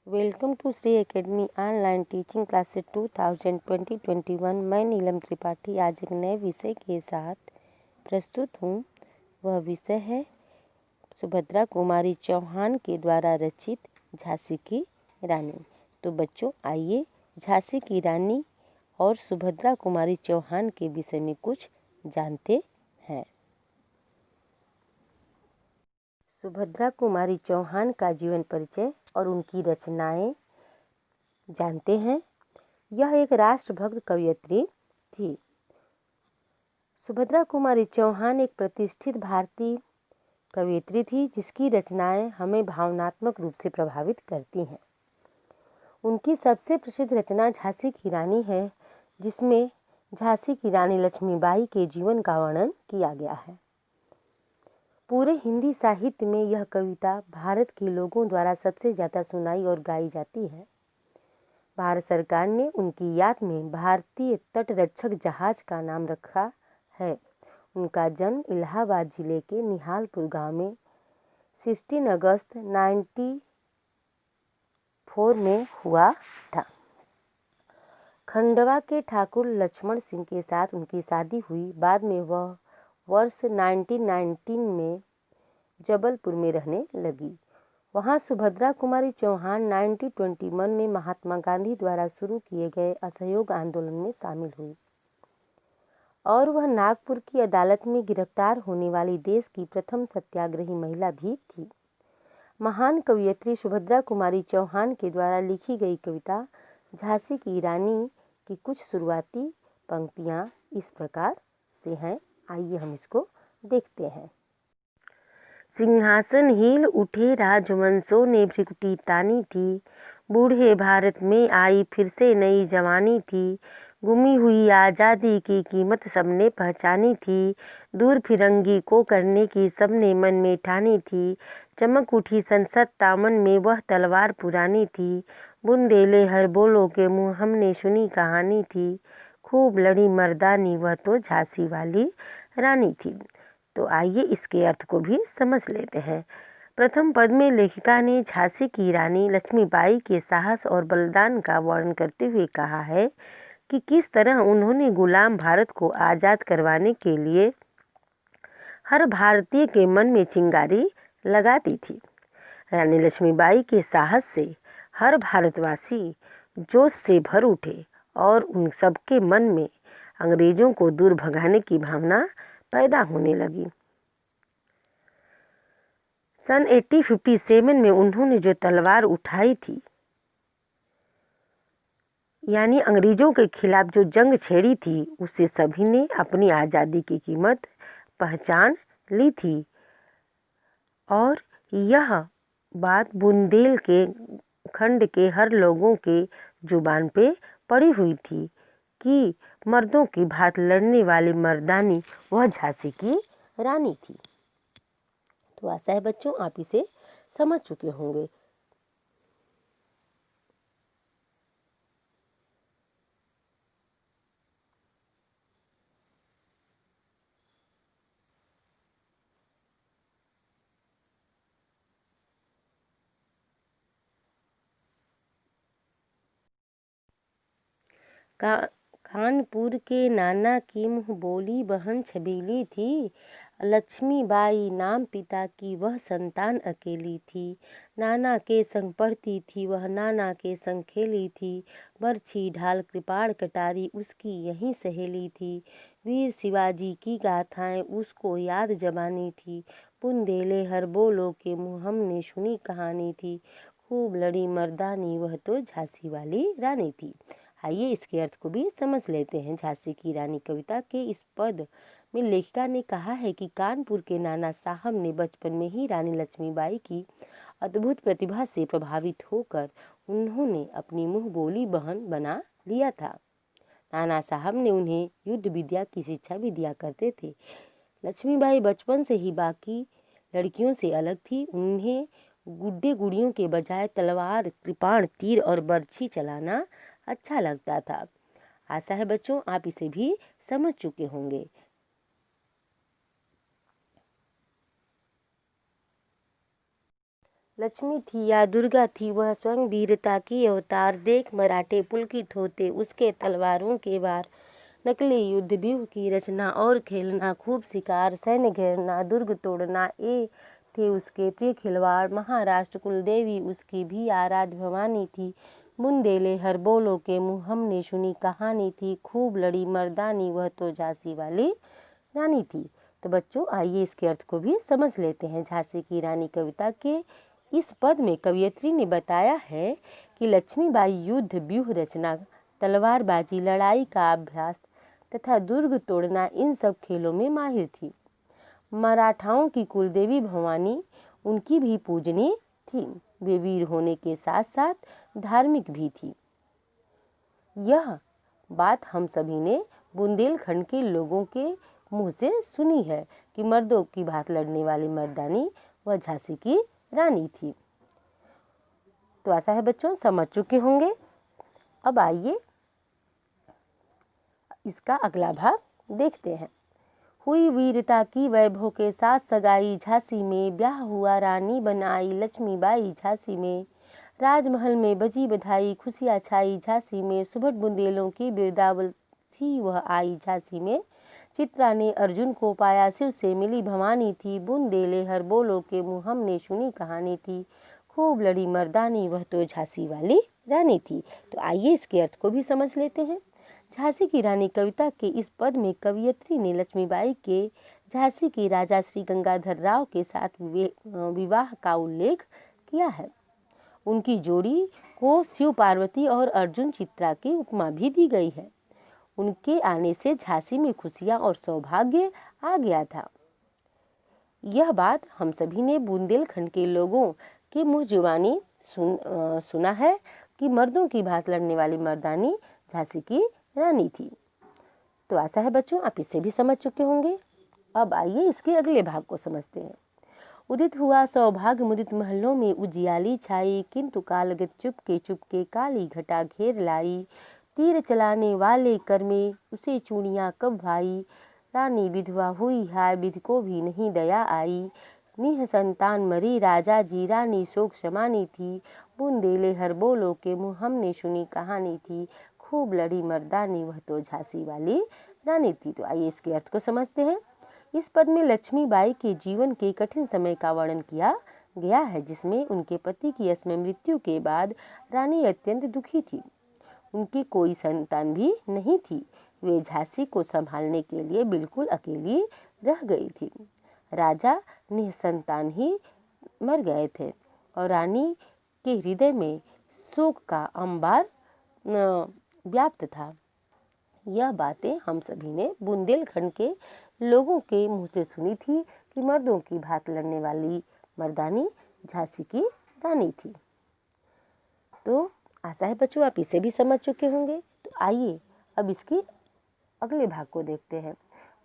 Welcome to Shri academy online teaching classes 2020-21। मैं नीलम त्रिपाठी आज एक नए विषय के साथ प्रस्तुत हूँ। वह विषय है सुभद्रा कुमारी चौहान के द्वारा रचित झांसी की रानी। तो बच्चों, आइए झांसी की रानी और सुभद्रा कुमारी चौहान के विषय में कुछ जानते हैं। सुभद्रा कुमारी चौहान का जीवन परिचय और उनकी रचनाएं जानते हैं। यह एक राष्ट्रभक्त कवयित्री थी। सुभद्रा कुमारी चौहान एक प्रतिष्ठित भारतीय कवयित्री थी जिसकी रचनाएं हमें भावनात्मक रूप से प्रभावित करती हैं। उनकी सबसे प्रसिद्ध रचना झांसी की रानी है, जिसमें झांसी की रानी लक्ष्मीबाई के जीवन का वर्णन किया गया है। पूरे हिंदी साहित्य में यह कविता भारत के लोगों द्वारा सबसे ज़्यादा सुनाई और गाई जाती है। भारत सरकार ने उनकी याद में भारतीय तटरक्षक जहाज का नाम रखा है। उनका जन्म इलाहाबाद जिले के निहालपुर गांव में 16 अगस्त 1994 में हुआ था। खंडवा के ठाकुर लक्ष्मण सिंह के साथ उनकी शादी हुई। बाद में वह वर्ष 1919 में जबलपुर में रहने लगी। वहाँ सुभद्रा कुमारी चौहान 1921 में महात्मा गांधी द्वारा शुरू किए गए असहयोग आंदोलन में शामिल हुई और वह नागपुर की अदालत में गिरफ्तार होने वाली देश की प्रथम सत्याग्रही महिला भी थी। महान कवयित्री सुभद्रा कुमारी चौहान के द्वारा लिखी गई कविता झांसी की रानी की कुछ शुरुआती पंक्तियाँ इस प्रकार से हैं। आइए हम इसको देखते हैं। सिंहासन हिल उठे राजवंशों ने भ्रिकुटी तानी थी। बूढ़े भारत में आई फिर से नई जवानी थी। गुमी हुई आज़ादी की कीमत सबने पहचानी थी। दूर फिरंगी को करने की सबने मन में ठानी थी। चमक उठी संसद दामन में वह तलवार पुरानी थी। बुंदेले हर बोलों के मुँह हमने सुनी कहानी थी। खूब लड़ी मर्दानी वह तो झांसी वाली रानी थी। तो आइए इसके अर्थ को भी समझ लेते हैं। प्रथम पद में लेखिका ने झांसी की रानी लक्ष्मीबाई के साहस और बलिदान का वर्णन करते हुए कहा है कि किस तरह उन्होंने गुलाम भारत को आज़ाद करवाने के लिए हर भारतीय के मन में चिंगारी लगा दी थी। रानी लक्ष्मीबाई के साहस से हर भारतवासी जोश से भर उठे और उन सबके मन में अंग्रेजों को दूर भगाने की भावना पैदा होने लगी। सन 1857 में उन्होंने जो तलवार उठाई थी, यानी अंग्रेजों के खिलाफ जो जंग छेड़ी थी, उससे सभी ने अपनी आज़ादी की कीमत पहचान ली थी और यह बात बुंदेल के खंड के हर लोगों के जुबान पे पड़ी हुई थी कि मर्दों की भांति लड़ने वाली मर्दानी वह झांसी की रानी थी। तो आशा है बच्चों आप इसे समझ चुके होंगे। कानपुर के नाना की मुँह बोली बहन छबीली थी। लक्ष्मीबाई नाम पिता की वह संतान अकेली थी। नाना के संग पढ़ती थी वह, नाना के संग खेली थी। बरछी ढाल कृपाण कटारी उसकी यही सहेली थी। वीर शिवाजी की गाथाएं उसको याद जबानी थी। बुंदेले हर बोलो के मुँह हमने सुनी कहानी थी। खूब लड़ी मर्दानी वह तो झांसी वाली रानी थी। आइए इसके अर्थ को भी समझ लेते हैं। झांसी की रानी कविता के इस पद में लेखिका ने कहा है कि कानपुर के नाना साहब ने बचपन में ही रानी लक्ष्मीबाई की अद्भुत प्रतिभा से प्रभावित होकर उन्होंने अपनी मुँह बोली बहन बना लिया था। नाना साहब ने उन्हें युद्ध विद्या की शिक्षा भी दिया करते थे। लक्ष्मीबाई बचपन से ही बाकी लड़कियों से अलग थी। उन्हें गुड्डे गुड़ियों के बजाय तलवार, कृपाण, तीर और बर्छी चलाना अच्छा लगता था। आशा है बच्चों आप इसे भी समझ चुके होंगे। लक्ष्मी थी या दुर्गा थी, वह स्वयं वीरता की अवतार। देख मराठे पुलकित होते, उसके तलवारों के वार। नकली युद्ध व्यूह की रचना और खेलना, खूब शिकार सैन्य घेरना, दुर्ग तोड़ना, ये थे उसके प्रिय खिलवाड़। महाराष्ट्र कुलदेवी उसकी भी आराध्य भवानी थी। बुंदेले हर बोलो के मुँह हमने सुनी कहानी थी। खूब लड़ी मर्दानी, वह तो झांसी वाली रानी थी। तो बच्चों आइए इसके अर्थ को भी समझ लेते हैं। झांसी की रानी कविता के इस पद में कवयित्री ने बताया है कि लक्ष्मीबाई युद्ध व्यूह रचना, तलवारबाजी, लड़ाई का अभ्यास तथा दुर्ग तोड़ना, इन सब खेलों में माहिर थी। मराठाओं की कुलदेवी भवानी उनकी भी पूजनीय थी। वे वीर होने के साथ साथ धार्मिक भी थी। यह बात हम सभी ने बुंदेलखंड के लोगों के मुंह से सुनी है कि मर्दों की भांति लड़ने वाली मर्दानी वह झांसी की रानी थी। तो ऐसा है बच्चों, समझ चुके होंगे। अब आइए इसका अगला भाग देखते हैं। हुई वीरता की वैभव के साथ सगाई, झांसी में ब्याह हुआ रानी बनाई लक्ष्मीबाई झांसी में। राजमहल में बजी बधाई, खुशियाँ छाई झांसी में। सुभट बुंदेलों की बिरदावसी वह आई झांसी में। चित्रा ने अर्जुन को पाया, शिव से मिली भवानी थी। बुंदेले हर बोलो के मुँह हमने सुनी कहानी थी। खूब लड़ी मर्दानी, वह तो झांसी वाली रानी थी। तो आइए इसके अर्थ को भी समझ लेते हैं। झांसी की रानी कविता के इस पद में कवयित्री ने लक्ष्मीबाई के झांसी के राजा श्री गंगाधर राव के साथ विवाह का उल्लेख किया है। उनकी जोड़ी को शिव पार्वती और अर्जुन चित्रा की उपमा भी दी गई है। उनके आने से झांसी में खुशियां और सौभाग्य आ गया था। यह बात हम सभी ने बुंदेलखंड के लोगों के मुँह जुबानी सुना है कि मर्दों की भांति लड़ने वाली मर्दानी झांसी की रानी थी। तो ऐसा है बच्चों, आप इसे भी समझ चुके होंगे। अब आइए इसके अगले भाग को समझते हैं। उदित हुआ सौभाग्य मुदित महलों में उजियाली छाई, किंतु कालगत चुपके काली घटा घेर लाई। तीर चलाने वाले कर में उसे चूड़ियाँ कब भाई, रानी विधवा हुई हाय विधि को भी नहीं दया आई। निह संतान मरी राजा जी, रानी शोक समानी थी। बुंदेले हर बोलो के मुँह हमने सुनी कहानी थी। खूब लड़ी मर्दानी, वह तो झांसी वाली रानी थी। तो आइए इसके अर्थ को समझते हैं। इस पद में लक्ष्मीबाई के जीवन के कठिन समय का वर्णन किया गया है, जिसमें उनके पति की असमय मृत्यु के बाद रानी अत्यंत दुखी थी। उनकी कोई संतान भी नहीं थी। वे झांसी को संभालने के लिए बिल्कुल अकेली रह गई थी। राजा निसंतान ही मर गए थे और रानी के हृदय में शोक का अंबार व्याप्त था। यह बातें हम सभी ने बुंदेलखंड के लोगों के मुंह से सुनी थी कि मर्दों की भांति लड़ने वाली मर्दानी झांसी की रानी थी। तो आशा है बच्चों आप इसे भी समझ चुके होंगे। तो आइए अब इसके अगले भाग को देखते हैं।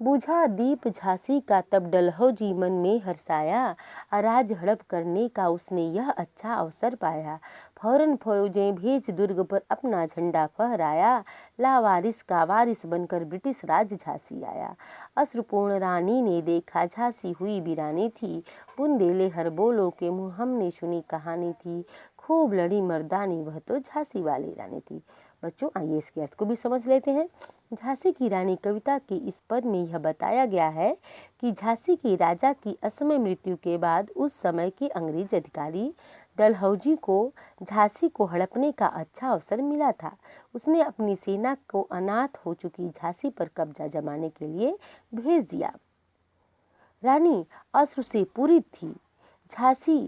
बुझा दीप झांसी का तब डलहौजी मन में हर्षाया, अराज हड़प करने का उसने यह अच्छा अवसर पाया। फौरन फौजें भेज दुर्ग पर अपना झंडा फहराया, लावारिस का वारिस बनकर ब्रिटिश राज झांसी आया। अश्रुपूर्ण रानी ने देखा झांसी हुई वीरानी थी। बुंदेले हर बोलो के मुँह हमने सुनी कहानी थी। खूब लड़ी मर्दानी, वह तो झांसी वाली रानी थी। बच्चों आइए इसके अर्थ को भी समझ लेते हैं। झांसी की रानी कविता के इस पद में यह बताया गया है कि झांसी के राजा की असमय मृत्यु के बाद उस समय के अंग्रेज अधिकारी डलहौजी को झांसी को हड़पने का अच्छा अवसर मिला था। उसने अपनी सेना को अनाथ हो चुकी झांसी पर कब्जा जमाने के लिए भेज दिया। रानी अश्रु से पूरित थी। झांसी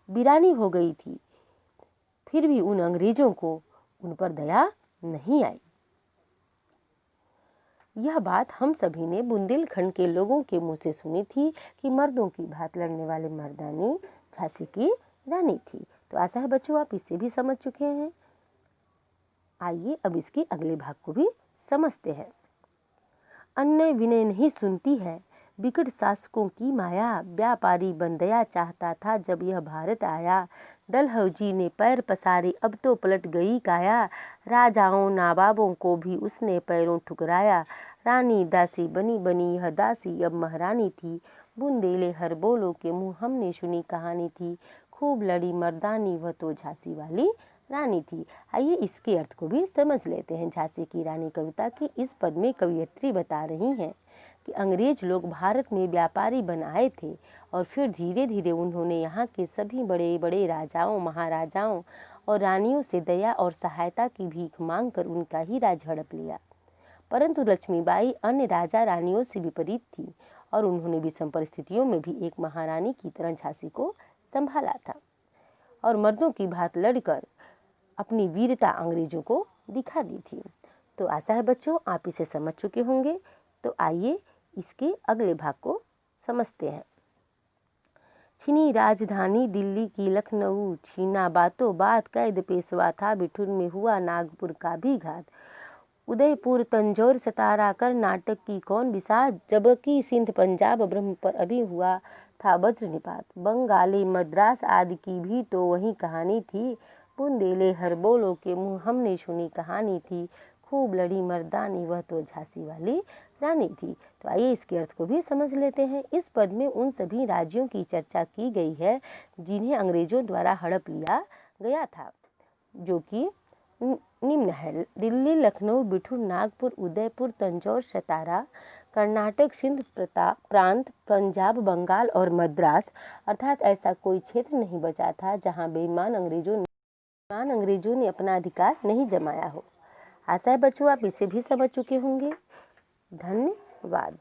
वीरानी हो गई थी, फिर भी उन अंग्रेजों को उन पर दया नहीं आई। यह बात हम सभी ने बुंदेलखंड के लोगों के मुंह से सुनी थी कि मर्दों की भांति लड़ने वाली मर्दानी झांसी की रानी थी। तो आशा है बच्चों आप इसे भी समझ चुके हैं। आइए अब इसके अगले भाग को भी समझते हैं। अन्य विनय नहीं सुनती है, विकट शासकों की माया। व्यापारी बंदया चाहता था जब यह भारत आया। डलहौजी ने पैर पसारे, अब तो पलट गई काया। राजाओं नवाबों को भी उसने पैरों ठुकराया। रानी दासी बनी बनी यह दासी अब महारानी थी। बुंदेले हर बोलो के मुँह हमने सुनी कहानी थी। खूब लड़ी मर्दानी वह तो झांसी वाली रानी थी। आइए इसके अर्थ को भी समझ लेते हैं। झांसी की रानी कविता के इस पद में कवयित्री बता रही हैं कि अंग्रेज लोग भारत में व्यापारी बन आए थे और फिर धीरे धीरे उन्होंने यहाँ के सभी बड़े बड़े राजाओं, महाराजाओं और रानियों से दया और सहायता की भीख मांग कर उनका ही राज हड़प लिया। परंतु लक्ष्मीबाई अन्य राजा रानियों से विपरीत थी और उन्होंने विषम परिस्थितियों में भी एक महारानी की तरह झांसी को संभाला था और मर्दों की भांत लड़कर अपनी वीरता अंग्रेजों को दिखा दी थी। तो आशा है बच्चों आप इसे समझ चुके होंगे। तो आइए इसके अगले भाग को समझते हैं। छीनी राजधानी दिल्ली की लखनऊ, छीना बातों बात कैद पेशवा था बिठूर में, हुआ नागपुर का भी घात। उदयपुर तंजौर सतारा कर्नाटक की कौन बिसात, जबकि सिंध पंजाब ब्रह्म पर अभी हुआ था वज्र निपात। बंगाली मद्रास आदि की भी तो वही कहानी थी, बुंदेले हर बोलो के मुँह हमने सुनी कहानी थी। खूब लड़ी मर्दानी वह तो झांसी वाली रानी थी। तो आइए इसके अर्थ को भी समझ लेते हैं। इस पद में उन सभी राज्यों की चर्चा की गई है जिन्हें अंग्रेजों द्वारा हड़प लिया गया था, जो कि निम्न है: दिल्ली, लखनऊ, बिठूर, नागपुर, उदयपुर, तंजौर, सतारा, कर्नाटक, सिंध प्रांत, पंजाब, बंगाल और मद्रास। अर्थात ऐसा कोई क्षेत्र नहीं बचा था जहां बेईमान अंग्रेजों ने अपना अधिकार नहीं जमाया हो। आशा है बच्चों आप इसे भी समझ चुके होंगे। धन्यवाद।